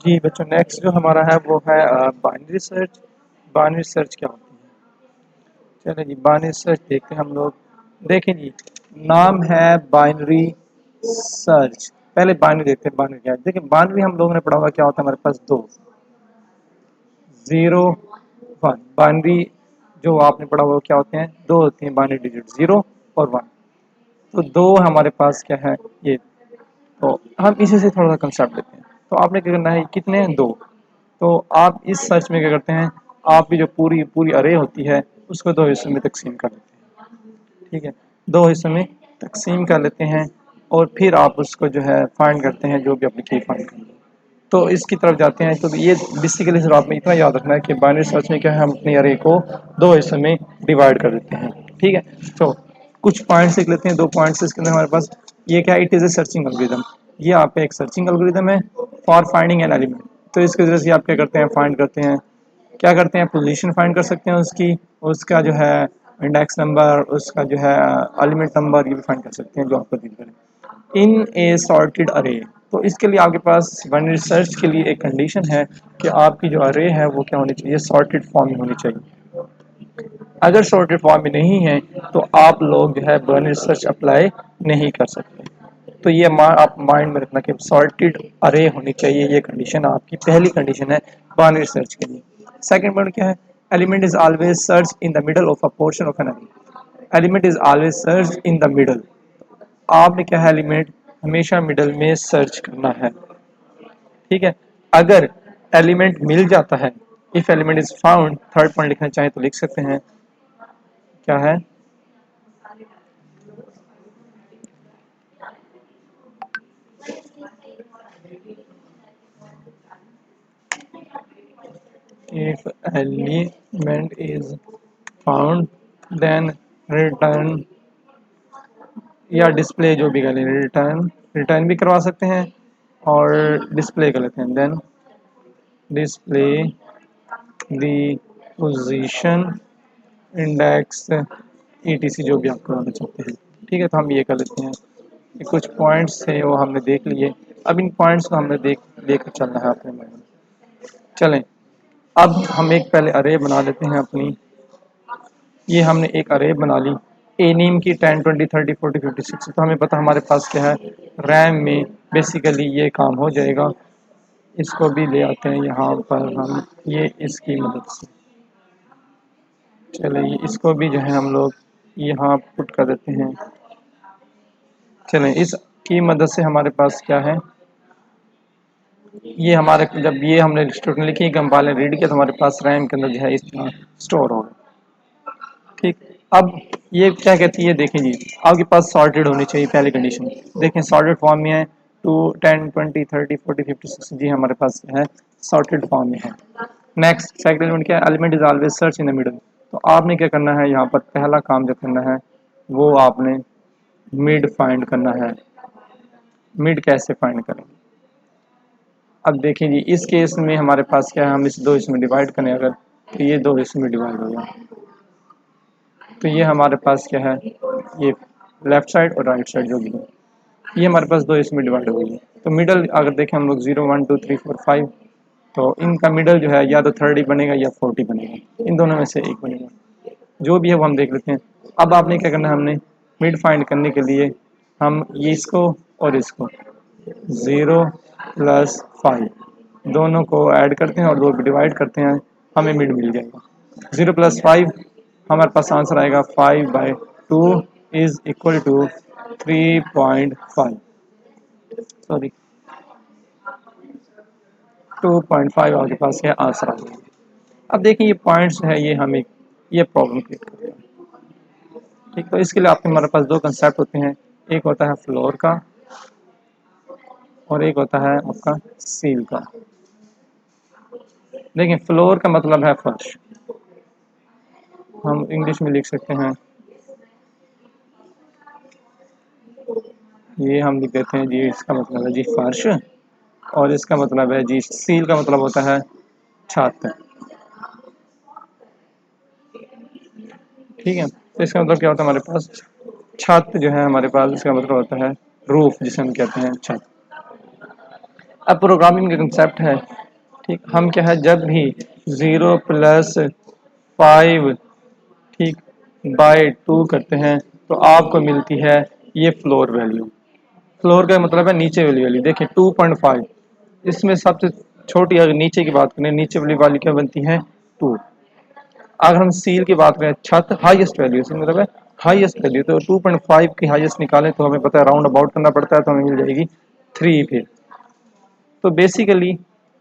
जी बच्चों, नेक्स्ट जो हमारा है वो है बाइनरी सर्च। बाइनरी सर्च क्या होती है? चलिए जी, बाइनरी सर्च देखते हैं हम लोग। देखें जी, नाम है बाइनरी सर्च। पहले बाइनरी देखते हैं, बाइनरी क्या है। देखिए, बाइनरी हम लोगों ने पढ़ा हुआ क्या होता है हमारे पास, दो, जीरो वन। बाइनरी जो आपने पढ़ा हुआ क्या होते हैं, दो होती हैं बाइनरी डिजिट, जीरो और वन। तो दो हमारे पास क्या है, ये। तो हम इसी से थोड़ा सा कंसेप्ट लेते हैं। तो आपने क्या करना है, कितने हैं, दो। तो आप इस सर्च में क्या करते हैं, आप की जो पूरी पूरी अरे होती है उसको दो हिस्सों में तकसीम कर लेते हैं। ठीक है, दो हिस्सों में तकसीम कर लेते हैं और फिर आप उसको जो है फाइंड करते हैं, जो भी अपनी की फाइंड करनी है। तो इसकी तरफ जाते हैं। तो ये बेसिकली सिर्फ आपने इतना याद रखना है कि बाइनरी सर्च में क्या है, हम अपने अरे को दो हिस्सों में डिवाइड कर देते हैं। ठीक है, तो कुछ पॉइंट्स लिख लेते हैं, दो पॉइंट्स इसके अंदर हमारे पास। ये क्या, it is a searching algorithm. ये आप एक सर्चिंग एल्गोरिदम है फॉर फाइंडिंग एन एलिमेंट। तो इसकी वजह से आप क्या करते हैं, फाइंड करते हैं, क्या करते हैं, पोजीशन फाइंड कर सकते हैं उसकी, उसका जो है इंडेक्स नंबर, उसका जो है एलिमेंट नंबर, ये भी फाइंड कर सकते हैं जो आपको दिल करें इन ए सॉर्टेड अरे। तो इसके लिए आपके पास बाइनरी सर्च के लिए एक कंडीशन है कि आपकी जो अरे है वो क्या होनी चाहिए, सॉर्टेड फॉर्म में होनी चाहिए। अगर सॉर्टेड फॉर्म में नहीं है तो आप लोग जो है बाइनरी सर्च अप्लाई नहीं कर सकते। तो ये आप माइंड में रखना कि सॉर्टेड अरे होनी चाहिए, ये कंडीशन आपकी पहली कंडीशन है बाइनरी सर्च के लिए। सेकंड पॉइंट क्या है, element is always search in the middle of a portion of an element. Element is always search in the middle. आपने क्या है, एलिमेंट हमेशा मिडल में सर्च करना है। ठीक है, अगर एलिमेंट मिल जाता है, if element is found, third point लिखना चाहे तो लिख सकते हैं, क्या है, if element is found then return, या डिस्प्ले, जो भी करें, रिटर्न, रिटर्न भी करवा सकते हैं और डिस्प्ले कर लेते हैं, then display the position index etc, जो भी आप कराना चाहते हैं। ठीक है, तो हम ये कर लेते हैं। ये कुछ पॉइंट्स थे वो हमने देख लिए। अब इन पॉइंट्स को हमने लेकर चलना है अपने माइंड में। चलें, अब हम एक पहले अरे बना लेते हैं अपनी। ये हमने एक अरे बना ली, ए नेम की 10 20 30 40 56। तो हमें पता हमारे पास क्या है, रैम में बेसिकली ये काम हो जाएगा। इसको भी ले आते हैं यहाँ पर हम, ये इसकी मदद से। चलिए, इसको भी जो है हम लोग यहाँ पुट कर देते हैं। चलें, इसकी मदद से हमारे पास क्या है, ये हमारे जब ये हमने स्टेटमेंट लिखी, कंपाइलर रीड किया, तो हमारे पास रैम के अंदर जो है इस तरह स्टोर होगा। ठीक, अब ये क्या कहती है, देखें जी, आपके पास सॉर्टेड होनी चाहिए पहली कंडीशन। देखें, सॉर्टेड फॉर्म में है, 2 10 20 30 40 56, जी हमारे पास है सॉर्टेड फॉर्म में है। नेक्स्ट सेकंड एलिमेंट क्या है, element is always search in the middle. तो आपने क्या करना है, यहाँ पर पहला काम जो करना है वो आपने मिड फाइंड करना है। मिड कैसे फाइंड करें, अब देखें जी, इस केस में हमारे पास क्या है, हम इस दो हिस्सों में डिवाइड करें अगर, तो ये दो हिस्सों में डिवाइड हो गया। तो ये हमारे पास क्या है, ये लेफ्ट साइड और राइट साइड जो भी है, ये हमारे पास दो इसमें डिवाइड हो गई है। तो मिडल अगर देखें हम लोग 0 1 2 3 4 5, तो इनका मिडल जो है या तो 30 बनेगा या 40 बनेगा, इन दोनों में से एक बनेगा, जो भी है वो हम देख लेते हैं। अब आपने क्या करना है, हमने मिड फाइंड करने के लिए हम ये इसको और इसको 0 प्लस 5 दोनों को ऐड करते हैं और दो डिवाइड करते हैं, हमें मिड मिल जाएगा। 0 प्लस 5, हमारे पास आंसर आएगा 5/2 इज इक्वल टू 3.5, सॉरी 2.5 आपके पास है आंसर आ गया। अब देखिए, ये पॉइंट्स है, ये हमें ये प्रॉब्लम क्रिएट कर रहा है। ठीक, तो इसके लिए आपके हमारे पास दो कंसेप्ट होते हैं, एक होता है फ्लोर का और एक होता है आपका सील का। देखिए, फ्लोर का मतलब है फर्श, हम इंग्लिश में लिख सकते हैं, ये हम लिख देते हैं जी, इसका मतलब है जी फर्श, और इसका मतलब है जी सील का मतलब होता है छत। ठीक है, तो इसका मतलब क्या होता है, हमारे पास छत जो है हमारे पास, इसका मतलब होता है रूफ, जिसे हम कहते हैं छत। अब प्रोग्रामिंग का कंसेप्ट है, ठीक, हम क्या है जब भी 0 + 5, ठीक, बाय 2 करते हैं तो आपको मिलती है ये फ्लोर वैल्यू। फ्लोर का मतलब है नीचे वाली वैल्यू। देखिए 2.5, इसमें सबसे छोटी अगर नीचे की बात करें, नीचे वाली वैल्यू क्या बनती है 2। अगर हम सील की बात करें, छत हाईएस्ट वैल्यू, इसमें मतलब है हाईएस्ट वैल्यू, तो 2.5 की हाईएस्ट निकालें तो हमें पता है राउंड अबाउट करना पड़ता है, तो हमें मिल जाएगी 3 फिर। तो बेसिकली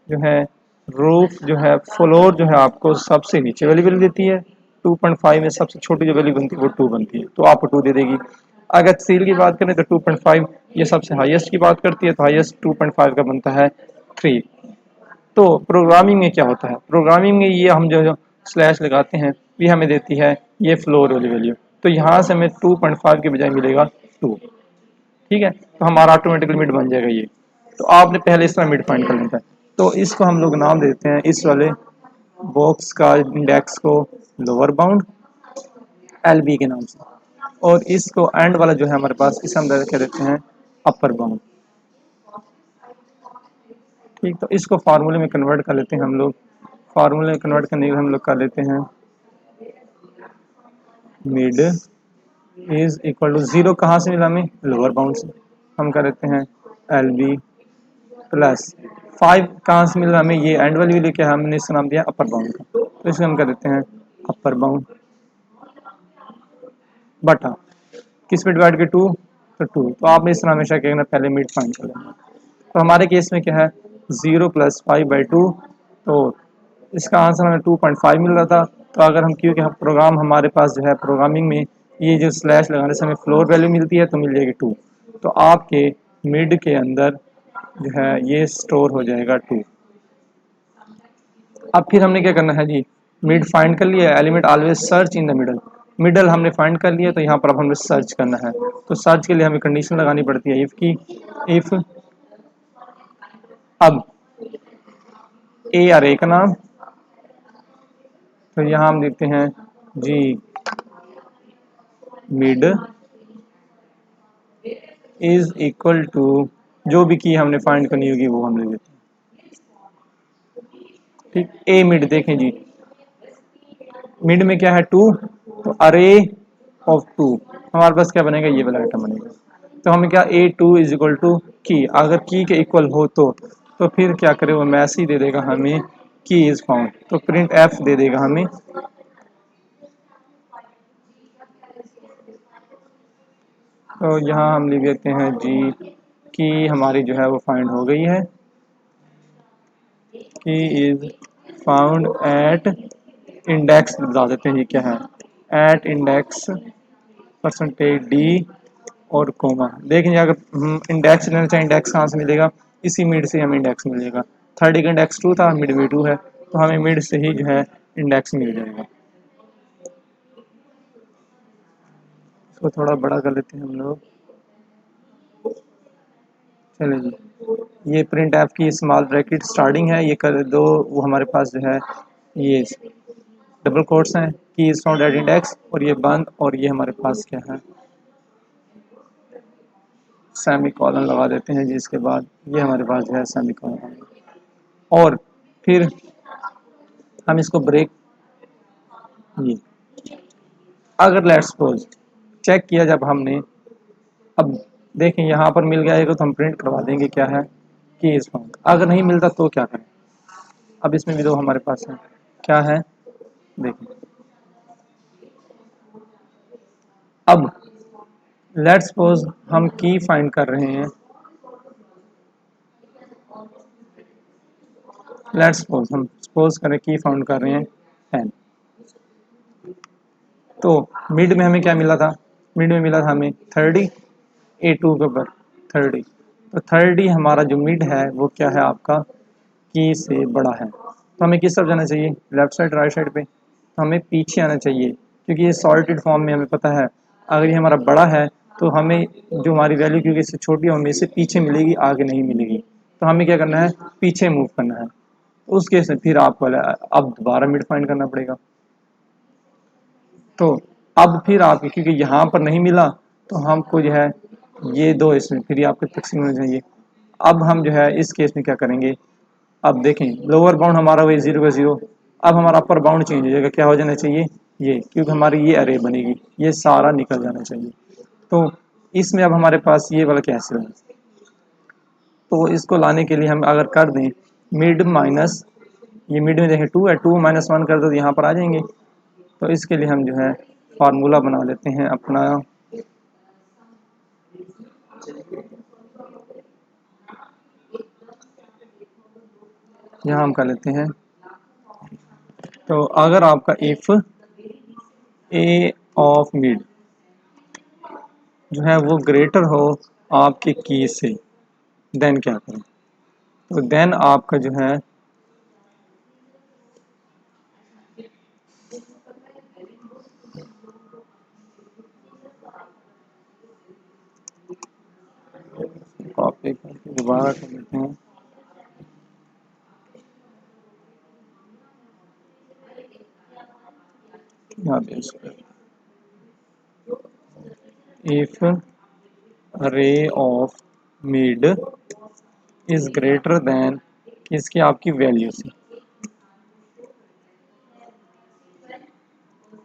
जो है रूफ जो है फ्लोर जो है आपको सबसे नीचे वाली वैल्यू देती है, 2.5 में सबसे छोटी जो वैल्यू बनती है वो 2 बनती है, तो आपको 2 दे देगी। अगर सील की बात करें तो 2.5 ये सबसे हाईएस्ट की बात करती है, तो हाईएस्ट 2.5 का बनता है 3। तो प्रोग्रामिंग में क्या होता है, प्रोग्रामिंग में ये हम जो स्लैश लगाते हैं ये हमें देती है ये फ्लोर वाली वैल्यू, तो यहाँ से हमें 2.5 के बजाय मिलेगा 2। ठीक है, तो हमारा ऑटोमेटिकली मिड बन जाएगा ये। तो आपने पहले इस तरह मिड फाइंड कर लेना है, तो इसको हम लोग नाम देते हैं इस वाले बॉक्स का इंडेक्स को लोअर बाउंड एल बी के नाम से, और इसको एंड वाला जो है हमारे पास इसे हम क्या देते हैं अपर बाउंड। ठीक, तो इसको फार्मूले में कन्वर्ट कर लेते हैं हम लोग। फार्मूले में कन्वर्ट करने के लिए हम लोग कर लेते हैं मिड इज इक्वल टू 0 कहाँ से मिला हमें लोअर बाउंड से, हम कर लेते हैं एल बी प्लस 5 कहाँ से मिला हमें ये एंड वाली वैल्यू, क्या हमने इसका नाम दिया अपर बाउंड का, तो इसे हम कर देते हैं अपर बाउंड बटा किस पे डिवाइड के 2, तो 2। तो आपने इस तरह हमेशा क्या करना, पहले मिड फाइंड कर लेना। तो हमारे केस में क्या है 0 + 5/2, तो इसका आंसर हमें 2.5 मिल रहा था। तो अगर हम क्योंकि हम प्रोग्राम हमारे पास जो है प्रोग्रामिंग में ये जो स्लैश लगाने से हमें फ्लोर वैल्यू मिलती है, तो मिल जाएगी 2। तो आपके मिड के अंदर जो है ये स्टोर हो जाएगा 2। अब फिर हमने क्या करना है जी, मिड फाइंड कर लिया, element always search in the middle, middle हमने फाइंड कर लिया, तो यहाँ पर अब हमें सर्च करना है। तो सर्च के लिए हमें कंडीशन लगानी पड़ती है इफ की, इफ अब ए अरे का नाम, तो यहाँ हम देखते हैं जी मिड इज इक्वल टू जो भी की हमने फाइंड करनी होगी वो हम ले लेते हैं। ठीक, ए मिड देखें जी, मिड में क्या है 2, तो अरे ऑफ 2 हमारे पास क्या बनेगा ये वाला आइटम बनेगा। तो हमें क्या A2 = की, अगर की के इक्वल हो तो फिर क्या करे वो मैसेज दे देगा हमें की इज फाउंड, तो प्रिंट एफ दे देगा हमें। तो यहाँ हम लिख देते हैं जी की हमारी जो है वो फाइंड हो गई है, की इज फाउंड एट इंडेक्स, बता देते हैं ये क्या है, एट इंडेक्स %d और कोमा। देखेंगे अगर हम इंडेक्स लेना चाहें, इंडेक्स कहाँ से मिलेगा, इसी मिड से हमें इंडेक्स मिलेगा। थर्ड का इंडेक्स 2 था, मिड में 2 है, तो हमें मिड से ही जो है इंडेक्स मिल जाएगा। इसको थोड़ा बड़ा कर लेते हैं हम लोग, चले जी। ये प्रिंट ऐप की स्मॉल ब्रैकेट स्टार्टिंग है, ये कर दो, वो हमारे पास जो है ये डबल कोट्स हैं की इज फाउंड एट इंडेक्स, और ये बंद, और ये हमारे पास क्या है सेमी कॉलन लगा देते हैं जी। इसके बाद ये हमारे पास जो है सेमी कॉलन, और फिर हम इसको ब्रेक, ये अगर लेट्स सपोज चेक किया जब हमने, अब देखें यहाँ पर मिल गया है तो हम प्रिंट करवा देंगे क्या है की इज फाउंड। अगर नहीं मिलता तो क्या करें, अब इसमें भी दो हमारे पास है, क्या है देखें। अब लेट्स सपोज हम की फाइंड कर रहे हैं, लेट्स सपोज हम सपोज करें की फाउंड कर रहे हैं 10, तो मिड में हमें क्या मिला था, मिड में मिला था हमें 30, A2 के ऊपर 30, तो 30 हमारा जो मिड है वो क्या है आपका की से बड़ा है। तो हमें किस तरफ जाना चाहिए, लेफ्ट साइड राइट साइड पे, तो हमें पीछे आना चाहिए, क्योंकि ये सॉर्टेड फॉर्म में हमें पता है अगर ये हमारा बड़ा है तो हमें जो हमारी वैल्यू क्योंकि इससे छोटी है हमें इससे पीछे मिलेगी, आगे नहीं मिलेगी। तो हमें क्या करना है पीछे मूव करना है, उस केस में फिर आपको अब दोबारा मिड फाइंड करना पड़ेगा। तो अब फिर आप क्योंकि यहाँ पर नहीं मिला तो हमको जो है ये दो इसमें फिर आपके तकसीम होना चाहिए। अब हम जो है इस केस में क्या करेंगे, अब देखें लोअर बाउंड हमारा वही 0 का 0, अब हमारा अपर बाउंड चेंज हो जाएगा, क्या हो जाना चाहिए ये, क्योंकि हमारी ये अरे बनेगी, ये सारा निकल जाना चाहिए। तो इसमें अब हमारे पास ये वाला कैंसिल है, तो इसको लाने के लिए हम अगर कर दें मिड माइनस, ये मिड में देखें 2 है, 2 माइनस 1 कर दो तो यहाँ पर आ जाएंगे। तो इसके लिए हम जो है फार्मूला बना लेते हैं अपना, यहाँ हम कर लेते हैं, तो अगर आपका इफ ए ऑफ मिड जो है वो ग्रेटर हो आपके की से, देन क्या करें, तो देन आपका जो है कॉपी करके दोबारा कर लेते हैं, यहाँ पे if ray of mid is greater then इसकी आपकी वैल्यू से,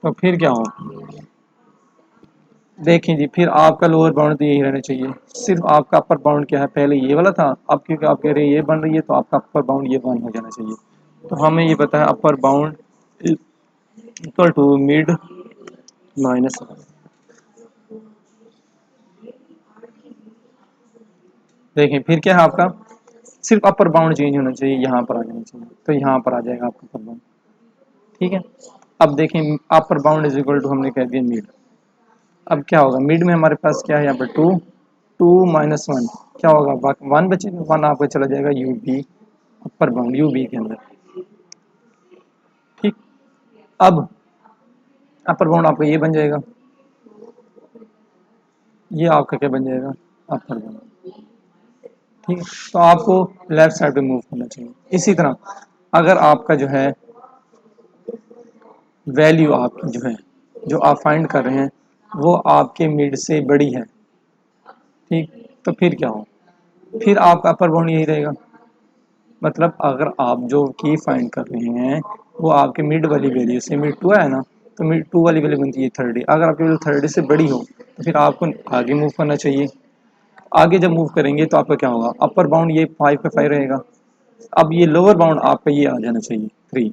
तो फिर क्या होगा, देखें जी फिर आपका लोअर बाउंड तो यही रहना चाहिए, सिर्फ आपका अपर बाउंड क्या है, पहले ये वाला था, अब क्योंकि आप कह रहे हैं ये बन रही है तो आपका अपर बाउंड ये 1 हो जाना चाहिए। तो हमें ये पता है upper bound equal to mid minus, देखें फिर क्या है आपका, सिर्फ अपर बाउंड चेंज होना चाहिए, यहाँ पर आ जाना चाहिए, तो यहाँ पर आ जाएगा आपका अपर बाउंड। ठीक है, अब देखें upper bound is equal to हमने कह दिया मिड, अब क्या होगा मिड में हमारे पास क्या है यहाँ पर 2, 2 माइनस 1 क्या होगा 1 बचेगा, 1 आपका चला जाएगा U B, upper bound U B के अंदर। ठीक, अब अपर बाउंड आपका ये बन जाएगा, ये आपका क्या बन जाएगा अपर बाउंड। ठीक है, तो आपको लेफ्ट साइड पे मूव करना चाहिए। इसी तरह अगर आपका जो है वैल्यू आपकी जो है जो आप फाइंड कर रहे हैं वो आपके मिड से बड़ी है, ठीक, तो फिर क्या हो, फिर आपका अपर बाउंड यही रहेगा, मतलब अगर आप जो की फाइंड कर रहे हैं वो आपके मिड वाली वैल्यू से, मिड 2 है ना, तो मिड 2 वाली वैल्यू बनती है 30, अगर आपकी वैल्यू 30 से बड़ी हो तो फिर आपको आगे मूव करना चाहिए। आगे जब मूव करेंगे तो आपका क्या होगा, अपर बाउंड ये 5 का 5 रहेगा, अब ये लोअर बाउंड आपका ये आ जाना चाहिए 3,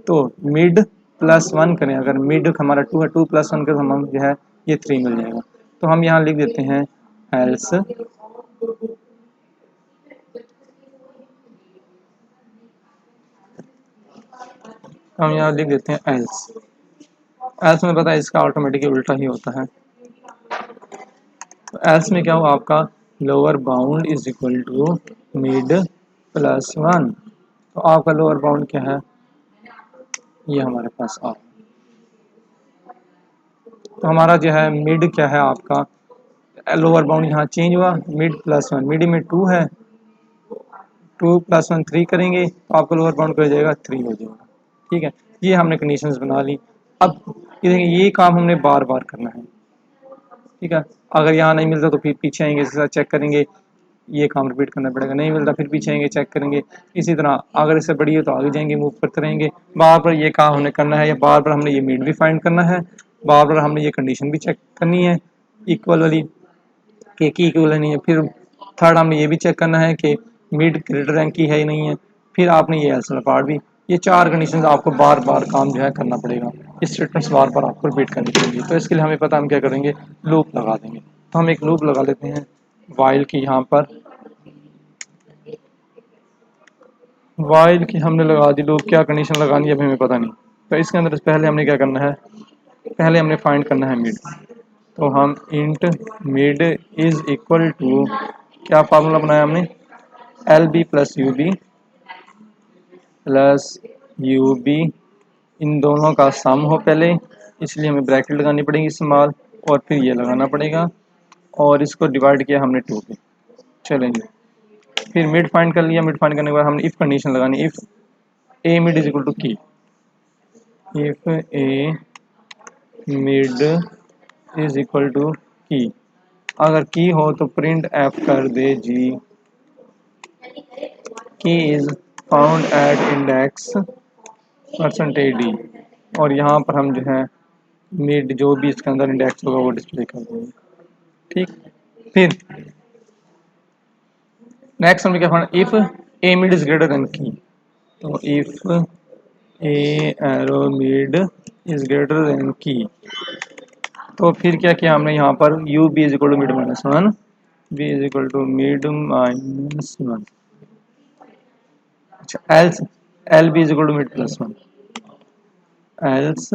तो मिड प्लस 1 करें, अगर मिड हमारा 2 है, 2 प्लस 1 करें हम जो है ये 3 मिल जाएगा। तो हम यहाँ लिख देते हैं एल्स, हम यहाँ लिख देते हैं एल्स, एल्स में पता है इसका ऑटोमेटिकली उल्टा ही होता है, तो एल्स में क्या हो आपका lower bound is equal to mid plus 1, तो आपका लोअर बाउंड क्या है ये हमारे पास आ, तो हमारा जो है मिड क्या है आपका, लोअर बाउंड यहाँ चेंज हुआ, मिड प्लस 1, मिड में 2 है, 2 प्लस 1 3 करेंगे तो आपका लोअर बाउंड क्या हो जाएगा 3 हो जाएगा। ठीक है, ये हमने कंडीशंस बना ली। अब ये देखिए ये काम हमने बार बार करना है, ठीक है, अगर यहाँ नहीं मिलता तो फिर पीछे आएंगे, इसके साथ चेक करेंगे, ये काम रिपीट करना पड़ेगा, नहीं मिलता फिर पीछे आएंगे चेक करेंगे, इसी तरह अगर इससे बड़ी है तो आगे जाएंगे मूव करते रहेंगे, बार बार ये काम हमने करना है, या बार बार हमने ये मिड भी फाइंड करना है, बार बार हमने ये कंडीशन भी चेक करनी है इक्वल वाली की इक्वल नहीं है, फिर थर्ड हमने ये भी चेक करना है कि मिड ग्रेटर रैंक की है या नहीं है, फिर आपने ये एल्स पार्ट भी, ये 4 कंडीशंस आपको बार बार काम जो है करना पड़ेगा, इस स्टेटमेंट्स बार बार आपको रिपीट करनी पड़ेगी। तो इसके लिए हमें पता हम क्या करेंगे, लूप लगा देंगे, तो हम एक लूप लगा लेते हैं वाइल की, यहाँ पर वाइल की हमने लगा दी लूप, क्या कंडीशन लगानी है अभी हमें पता नहीं, तो इसके अंदर पहले हमने क्या करना है, पहले हमने फाइंड करना है मिड, तो हम int mid is equal to, क्या फार्मूला बनाया हमने, L B plus U B plus U B, इन दोनों का सम हो पहले, इसलिए हमें ब्रैकेट लगानी पड़ेगी स्मॉल, और फिर ये लगाना पड़ेगा, और इसको डिवाइड किया हमने 2 पे, चलेंगे, फिर मिड फाइंड कर लिया, मिड फाइंड करने के बाद हमने इफ कंडीशन लगानी, if A mid is equal to key, if A mid is equal to key, अगर की हो तो प्रिंट एफ कर दे जी की is found at index percentage D, और यहाँ पर हम जो है मिड जो भी इसके अंदर इंडेक्स होगा वो डिस्प्ले कर देंगे। ठीक, फिर नेक्स्ट हमने क्या found, if A mid is greater than key, तो if A array mid is greater than key, तो फिर क्या किया हमने यहाँ पर U B is equal to mid minus one, B is equal to mid minus one. अच्छा, else L B is equal to mid plus one, else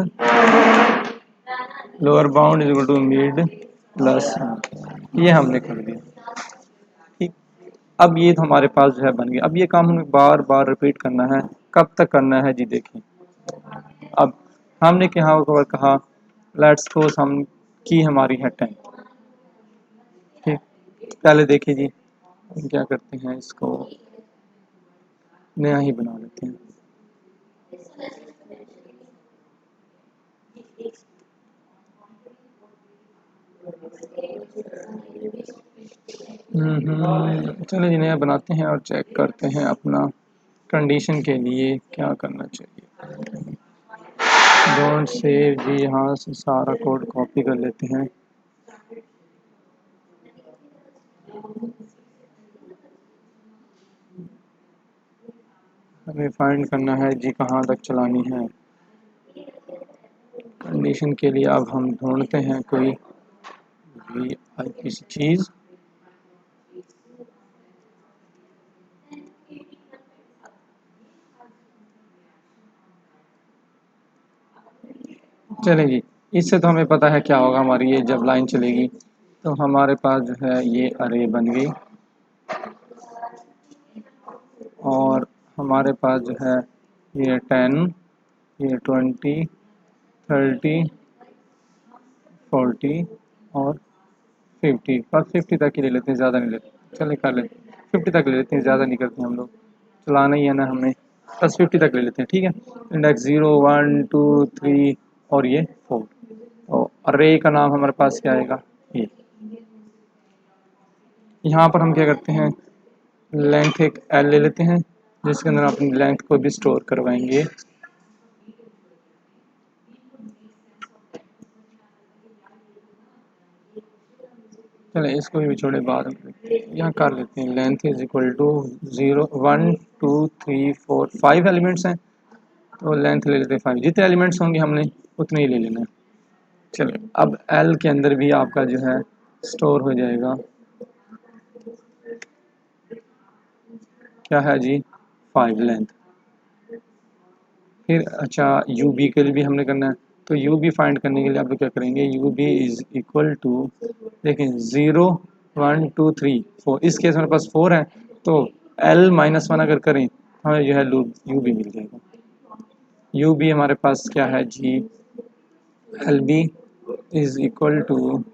lower bound is equal to mid plus one, ये हमने कर दिया। ठीक, अब ये तो हमारे पास जो है बन गया। अब ये काम हमें बार बार रिपीट करना है। कब तक करना है जी, देखें अब हमने यहाँ कहा लेट्स सपोज हम की हमारी है 10। ठीक, पहले देखिए जी हम क्या करते हैं, इसको नया ही बना लेते हैं। चलो जी नया बनाते हैं और चेक करते हैं अपना कंडीशन के लिए क्या करना चाहिए। डोंट सेव जी, यहाँ से सारा कोड कॉपी कर लेते हैं। हमें फाइंड करना है जी कहाँ तक चलानी है कंडीशन के लिए। अब हम ढूंढते हैं कोई भी किसी चीज़। चलेगी, इससे तो हमें पता है क्या होगा हमारी ये जब लाइन चलेगी। तो हमारे पास जो है ये अरे बन गई, और हमारे पास जो है ये 10, ये 20, 30, 40 और 50, बस 50 तक ही ले लेते हैं, ज़्यादा नहीं लेते। चले कर लेते हैं 50 तक ले लेते हैं, ज़्यादा नहीं करते हम लोग, चलाना ही है ना हमें, बस 50 तक ले लेते हैं। ठीक है, इंडेक्स 0 1 2 3 और ये 4। तो अरे का नाम हमारे पास क्या आएगा, ये। यहाँ पर हम क्या करते हैं, लेंथ एक एल ले लेते हैं जिसके अंदर अपनी लेंथ को भी स्टोर करवाएंगे। चले इसको भी छोड़े, बाद में यहाँ कर लेते हैं length is equal to 0 1 2 3 4 5 elements हैं, तो लेंथ ले लेते हैं 5। जितने एलिमेंट्स होंगे हमने उतने ही ले लेना है। चलो अब एल के अंदर भी आपका जो है स्टोर हो जाएगा, क्या है जी, 5 लेंथ। फिर अच्छा यू बी के लिए भी हमने करना है, तो यू बी फाइंड करने के लिए आप लोग क्या करेंगे, U B is equal to, लेकिन 0 1 2 3 4, इस केस हमारे पास 4 है, तो एल माइनस वन अगर करें हमें जो है लूप यू बी मिल जाएगा। यू बी हमारे पास क्या है जी, L B is equal to,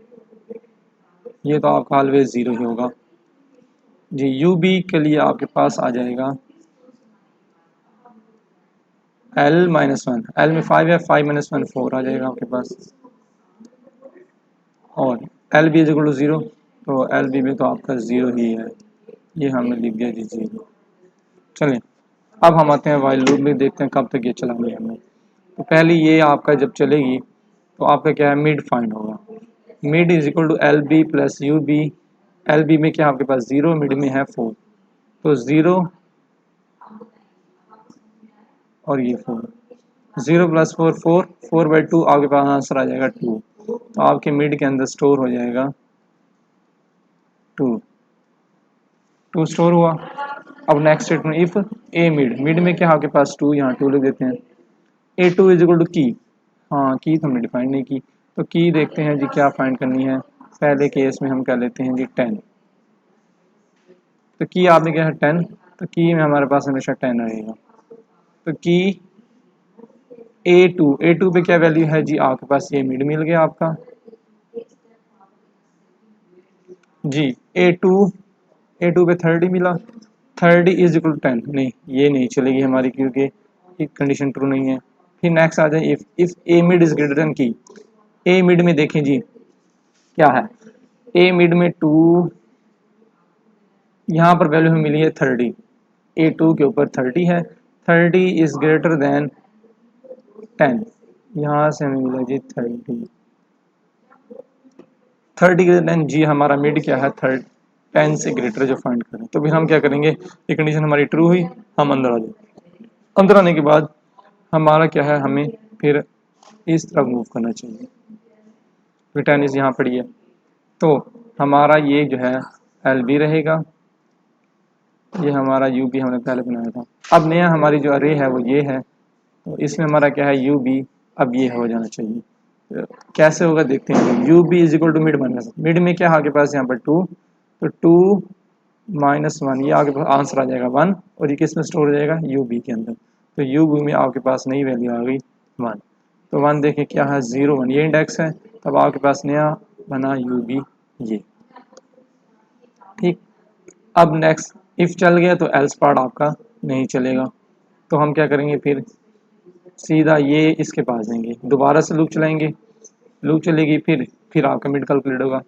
ये तो आपका ऑलवेज 0 ही होगा जी। यू बी के लिए आपके पास आ जाएगा एल माइनस वन, एल में 5 है, 5 माइनस वन 4 आ जाएगा आपके पास, और L B is equal to 0, तो एल बी में तो आपका 0 ही है, ये हमने लिख दिया जी 0। चलें अब हम आते हैं वाइल लूप में, देखते हैं कब तक ये चलानी है हमें। तो पहले ये आपका जब चलेगी तो आपका क्या है, मिड फाइंड होगा, mid is equal to L B plus U B. L B में क्या आपके पास 0, मिड में है 4, तो 0 और ये 4, 0 प्लस 4 4, 4/2 आपके पास आंसर आ जाएगा 2, तो आपके मिड के अंदर स्टोर हो जाएगा 2। 2 स्टोर हुआ। अब next statement, if A mid, mid में क्या आपके पास 2, यहाँ 2 लिख देते हैं। ए टू इज इक्वल टू की, हाँ की तो हमने डिफाइन नहीं की, तो की देखते हैं जी क्या फाइंड करनी है। पहले केस में हम कर लेते हैं जी 10, तो की आपने क्या है 10, तो की में हमारे पास हमेशा 10 रहेगा। तो की ए टू पे क्या वैल्यू है जी, आपके पास ये मिड मिल गया आपका जी। ए टू पे 30 मिला, 30 इज इक्वल टू 10, नहीं ये नहीं चलेगी हमारी क्योंकि ये कंडीशन ट्रू नहीं है। फिर नेक्स्ट आ जाए if A mid is greater than की। ए मिड में देखें जी क्या है, ए मिड में 2 यहाँ पर वैल्यू हमें मिली है 30, A2 के ऊपर 30 है, 30 इज ग्रेटर देन 10, यहाँ से हमें मिला जी 30 ग्रेटर देन जी, हमारा मिड क्या है 10 से ग्रेटर जो फाइंड करें। तो फिर हम क्या करेंगे, ये कंडीशन हमारी ट्रू हुई, हम अंदर आ जाए। अंदर आने के बाद हमारा क्या है, हमें फिर इस तरफ मूव करना चाहिए, फिर 10 इज यहाँ पड़ी है, तो हमारा ये जो है एल बी रहेगा, ये हमारा यू बी हमने पहले बनाया था। अब नया हमारी जो अरे है वो ये है, तो इसमें हमारा क्या है यू बी, अब ये हो जाना चाहिए। तो कैसे होगा देखते हैं, U B is equal to mid minus, mid में क्या आगे पास यहाँ पर 2, तो 2 माइनस 1, ये आगे पास आंसर आ जाएगा 1, और ये किस में स्टोर हो जाएगा, यू बी के अंदर। तो यू बी में आपके पास नई वैल्यू आ गई 1, तो 1 देखें क्या है 0 1, ये इंडेक्स है, तब आपके पास नया बना यू बी ये। ठीक, अब नेक्स्ट इफ चल गया तो एल्स पार्ट आपका नहीं चलेगा, तो हम क्या करेंगे, फिर सीधा ये इसके पास जाएंगे, दोबारा से लूप चलाएंगे, लूप चलेगी, फिर आपका मिड कैलकुलेट होगा।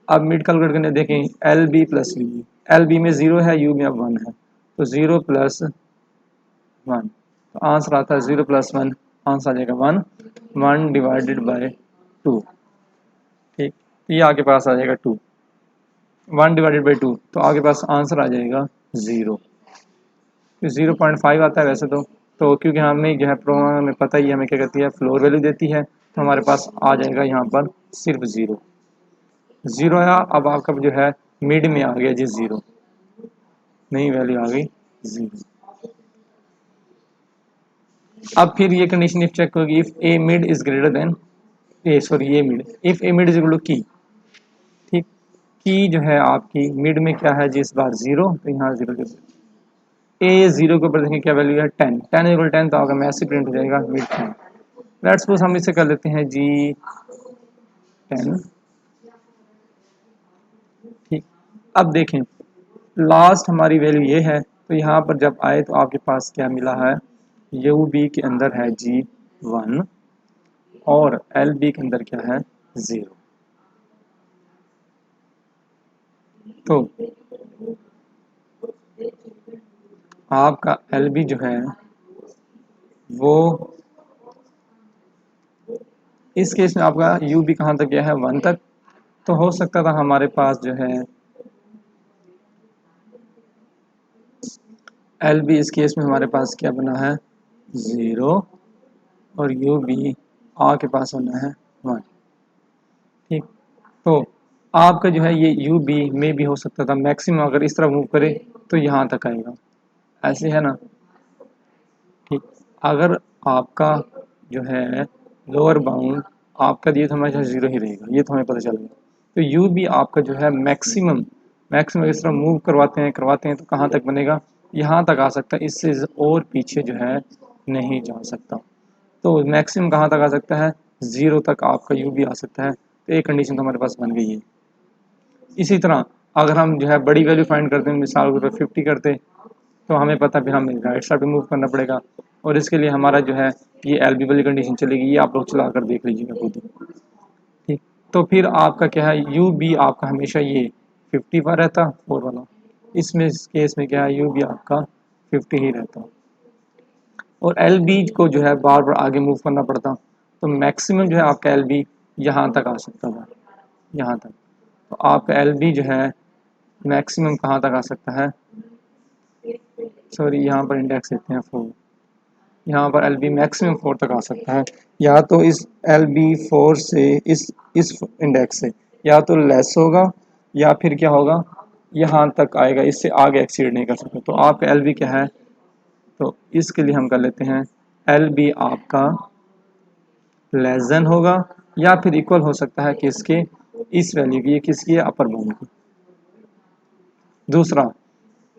अब मिड कैलकुलेट करने देखें, L B plus U B, L B में 0 है, यू में अब 1 है, तो 0 प्लस 1, तो आंसर आता है 0 प्लस 1, आंसर आ जाएगा 1, 1 डिवाइडेड बाय 2। ठीक, तो ये आगे पास आ जाएगा 2, 1 डिवाइडेड बाई 2, तो आगे पास आंसर आ जाएगा 0, तो 0.5 आता है वैसे तो क्योंकि हमें जो है प्रोग्राम हमें पता ही है हमें क्या कहती है, फ्लोर वैल्यू देती है, तो हमारे पास आ जाएगा यहाँ पर सिर्फ 0 आया। अब आपका जो है मिड में आ गया जी 0, नई वैल्यू आ गई 0। अब फिर ये कंडीशन इफ चेक होगी, if A mid is greater than A, sorry ये mid, if A mid is equal to key. ठीक, की जो है आपकी मिड में क्या है जी इस बार 0, तो यहाँ 0 ए 0 के ऊपर देखें क्या वैल्यू है 10, 10 इक्वल 10, तो आपका मैसेज प्रिंट हो जाएगा मिड 10। लेट्स सपोज हम इसे कर लेते हैं जी 10। ठीक, अब देखें लास्ट हमारी वैल्यू ये है, तो यहाँ पर जब आए तो आपके पास क्या मिला है, यू बी के अंदर है जी 1 और एल बी के अंदर क्या है 0। तो आपका एल बी जो है वो इस केस में आपका यू बी कहाँ तक गया है 1 तक, तो हो सकता था हमारे पास जो है एल बी इस केस में हमारे पास क्या बना है 0 और यू बी आ के पास होना है 1। ठीक, तो आपका जो है ये यू बी में भी हो सकता था मैक्सिमम अगर इस तरह मूव करे तो यहाँ तक आएगा, ऐसे है ना। ठीक, अगर आपका जो है लोअर बाउंड आपका दिए तो हमेशा 0 ही रहेगा, ये तो हमें पता चल गया। तो यू बी आपका जो है मैक्सिमम मैक्सिमम इस तरह मूव करवाते हैं तो कहाँ तक बनेगा, यहाँ तक आ सकता है, इससे और पीछे जो है नहीं जा सकता। तो मैक्सिमम कहाँ तक आ सकता है 0 तक आपका यू बी आ सकता है, तो एक कंडीशन तो हमारे पास बन गई है। इसी तरह अगर हम जो है बड़ी वैल्यू फाइंड करते हैं, मिसाल के तौर 50 करते, तो हमें पता फिर हमें राइट साइड पे मूव करना पड़ेगा, और इसके लिए हमारा जो है ये एल बी वाली कंडीशन चलेगी, ये आप लोग चला कर देख लीजिएगा खुद ही। ठीक, तो फिर आपका क्या है यू बी आपका हमेशा ये 50 पर रहता 4 वाला, इसमें इस केस में क्या है यू बी आपका 50 ही रहता, और एल बी को जो है बार बार आगे मूव करना पड़ता, तो मैक्सिमम जो है आपका एल बी यहाँ तक आ सकता था, यहाँ तक। तो आपका एल बी जो है मैक्सिमम कहाँ तक आ सकता है, सॉरी यहाँ पर इंडेक्स देते हैं 4, यहाँ पर एल बी मैक्सिमम 4 तक आ सकता है, या तो इस एल बी 4 से इस इंडेक्स से या तो लेस होगा या फिर क्या होगा यहाँ तक आएगा, इससे आगे एक्सीड नहीं कर सकते। तो आपका एल बी क्या है, तो इसके लिए हम कर लेते हैं एल बी आपका लेस देन होगा या फिर इक्वल हो सकता है किसके, इस वैल्यू की, ये किसकी है अपर बाउंड की। दूसरा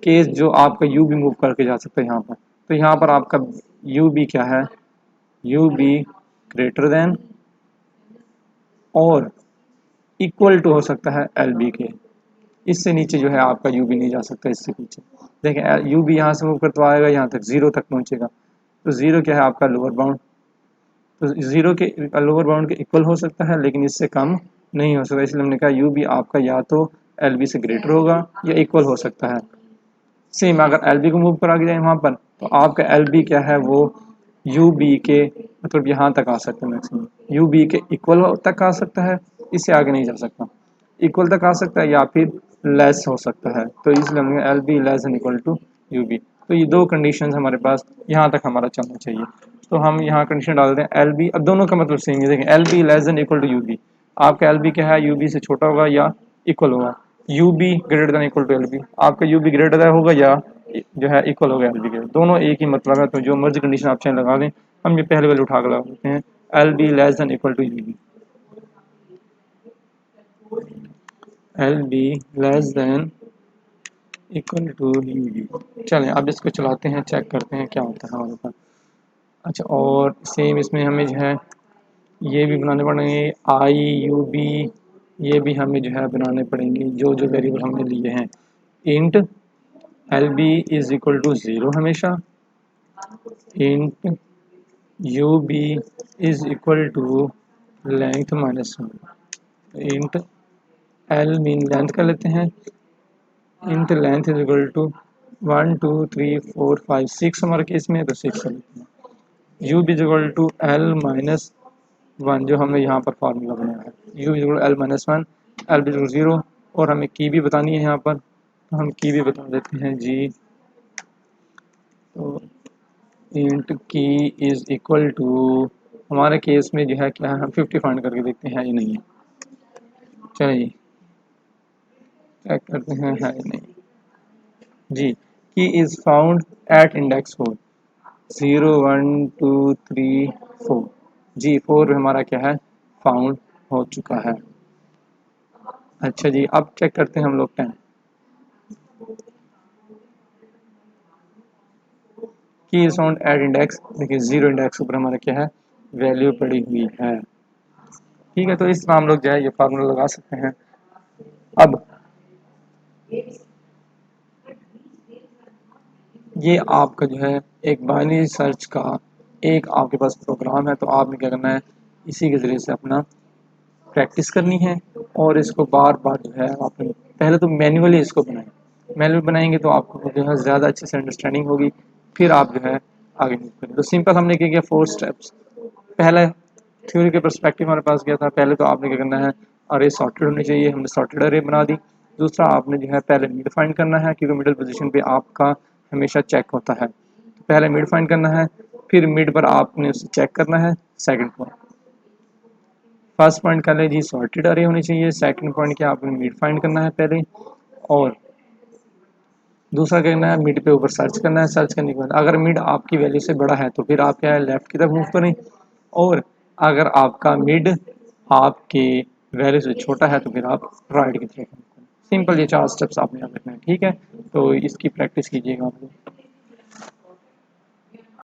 केस जो आपका यू बी मूव करके जा सकता है यहाँ पर, तो यहाँ पर आपका यू बी क्या है, यू बी ग्रेटर देन और इक्वल टू हो सकता है एल बी के, इससे नीचे जो है आपका यू बी नहीं जा सकता, इससे पीछे देखें यू बी यहाँ से मूव करता आएगा यहाँ तक 0 तक पहुँचेगा, तो 0 क्या है आपका लोअर बाउंड, तो 0 के लोअर बाउंड के इक्वल हो सकता है लेकिन इससे कम नहीं हो सकता, इसलिए हमने कहा यू बी आपका या तो एल बी से ग्रेटर होगा या इक्वल हो सकता है। सेम अगर एल बी को मूव करा जाए वहाँ पर तो आपका एल बी क्या है वो यू बी के मतलब यहाँ तक आ सकता है, मैक्सिमम यू बी के इक्वल तक आ सकता है, इससे आगे नहीं जा सकता। इक्वल तक आ सकता है या फिर लेस हो सकता है, तो इसलिए हमने L B less than equal to U B. तो ये दो कंडीशन हमारे पास यहाँ तक हमारा चलना चाहिए। तो हम यहाँ कंडीशन डाल दें एल बी, अब दोनों का मतलब सेम है। देखें L B less than equal to U B, आपका एल बी क्या है यू बी से छोटा होगा या इक्वल होगा। U B greater than equal to L B, आपका यू बी ग्रेटर देन होगा या जो है इक्वल होगा एल बी के, दोनों एक ही मतलब है। तो जो मर्जी कंडीशन आप चाहे लगा दें, हम ये पहले वाले उठा कर लगा देते हैं L B less than equal to U B, L B less than equal to U B. चलें अब इसको चलाते हैं, चेक करते हैं क्या होता है हमारे पास। अच्छा, और सेम इसमें हमें जो है ये भी बनाने पड़ेंगे आई यू बी, ये भी हमें जो है बनाने पड़ेंगे जो जो वेरिएबल हमने लिए हैं। Int L B is equal to zero हमेशा, int U B is equal to length minus one, int L mean length कर लेते हैं, int length is equal to 1 2 3 4 5 6 हमारे केस में है तो 6 कर लेते हैं। U B is equal to L minus one, जो हमने यहाँ पर फार्मूला बनाया है, U is equal L minus one, L B is equal zero. और हमें की भी बतानी है यहाँ पर, तो हम की भी बता देते हैं जी। तो इंट की इज इक्वल टू हमारे केस में जो है क्या है, हम 50 फाइंड करके देखते हैं या नहीं है। चलिए चेक करते हैं है या नहीं जी। की इज फाउंड एट इंडेक्स 4, 0 1 2 3 4 जी, 4 हमारा क्या है फाउंड हो चुका है। अच्छा जी, अब चेक करते हैं हम लोग 10 की इज फाउंड एट इंडेक्स। देखिए 0 इंडेक्स ऊपर हमारा क्या है वैल्यू पड़ी हुई है। ठीक है, तो इस तरह हम लोग जो है ये फार्मूला लगा सकते हैं। अब ये आपका जो है एक बाइनरी सर्च का एक आपके पास प्रोग्राम है, तो आपने क्या करना है इसी के ज़रिए से अपना प्रैक्टिस करनी है और इसको बार बार जो है आपने पहले तो मैन्युअली इसको बनाएं। मैन्युअली बनाएंगे तो आपको जो है ज़्यादा अच्छे से अंडरस्टैंडिंग होगी, फिर आप जो है आगे मूव करें। तो सिंपल हमने क्या किया 4 स्टेप्स। पहला थ्योरी के पर्सपेक्टिव हमारे पास क्या था, पहले तो आपने क्या करना है अरे सॉर्टेड होनी चाहिए, हमने सॉर्टेड अरे बना दी। दूसरा आपने जो है पहले मिड फाइंड करना है क्योंकि मिडिल पोजीशन पे आपका हमेशा चेक होता है, तो पहले मिड फाइंड करना है, फिर मिड पर आपने उसे चेक करना है। सेकंड पॉइंट, फर्स्ट पॉइंट कर ले जी सॉर्टेड अरे होनी चाहिए, सेकंड पॉइंट क्या आपने मिड फाइंड करना है पहले, और दूसरा क्या करना है मिड पे ऊपर सर्च करना है। सर्च करने के बाद अगर मिड आपकी वैल्यू से बड़ा है तो फिर आप क्या है लेफ्ट की तरफ मूव करें, और अगर आपका मिड आपके वैल्यू से छोटा है तो फिर आप राइट की तरफ मूव करें। सिंपल ये 4 स्टेप्स आपने याद रखना है। ठीक है, तो इसकी प्रैक्टिस कीजिएगा आप लोग।